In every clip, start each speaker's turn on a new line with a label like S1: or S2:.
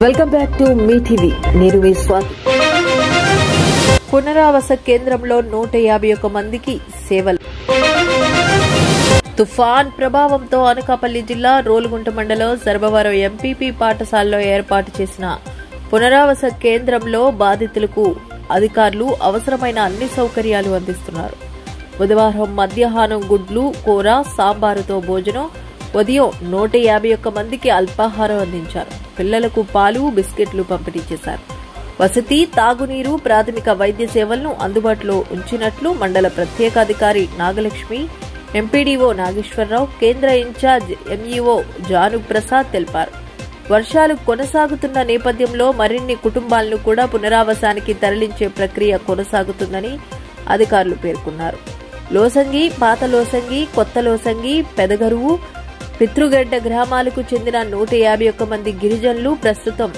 S1: Welcome back to me TV. నేను మీ స్వాతి. పునరావాస కేంద్రంలో 151 మందికి సేవలు. తుఫాన్ ప్రభావంతో అనకాపల్లి జిల్లా రోలుగుంట మండలం సర్బవరం ఎంపీపీ పాఠశాలలో ఏర్పాటు చేసిన పునరావాస కేంద్రంలో బాధితులకు అధికారులు అవసరమైన అన్ని సౌకర్యాలు అందిస్తున్నారు. బుధవారం మధ్యాహ్నం గుడ్లు, కూర, సాంబారుతో భోజనం, ఉదయం 151 మందికి అల్పాహారం అందించారు. పిల్లలకు పాలు, బిస్కెట్లు పంపిణీ చేశారు. వసతి, తాగునీరు, ప్రాథమిక వైద్య సేవలను అందుబాటులో ఉంచినట్లు మండల ప్రత్యేకాధికారి నాగలక్ష్మి, ఎంపీడీఓ నాగేశ్వరరావు, కేంద్ర ఇన్ఛార్జ్ ఎంఈఓ జాను ప్రసాద్ తెలిపారు. వర్షాలు కొనసాగుతున్న నేపథ్యంలో మరిన్ని కుటుంబాలను కూడా పునరావాసానికి తరలించే ప్రక్రియ కొనసాగుతుందని అధికారులు పేర్కొన్నారు. లోసంగి, పాత లోసంగి, కొత్త లోసంగి, పెదగరువు, పితృగడ్డ గ్రామాలకు చెందిన 151 మంది గిరిజనులు ప్రస్తుతం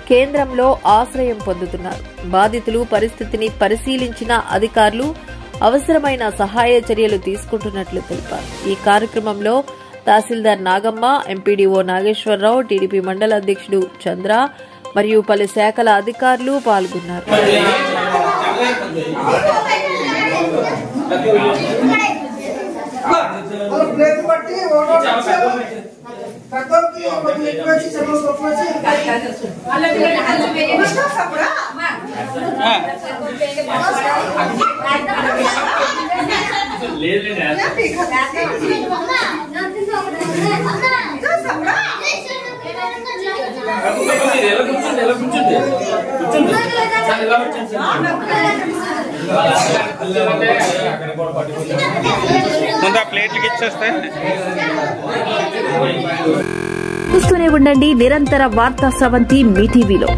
S1: కేంద్రంలో ఆశ్రయం పొందుతున్నారు. బాధితులు పరిస్థితిని పరిశీలించిన అధికారులు అవసరమైన సహాయ చర్యలు తీసుకుంటున్నట్లు తెలిపారు. ఈ కార్యక్రమంలో తహసీల్దార్ నాగమ్మ, ఎంపీడీఓ నాగేశ్వరరావు, టీడీపీ మండల అధ్యక్షుడు చంద్ర మరియు పలు శాఖల అధికారులు పాల్గొన్నారు.
S2: ముందు ప్లేట్లకి ఇచ్చేస్తే
S1: చూస్తూనే ఉండండి నిరంతర వార్తా స్రవంతి మీ టీవీలో.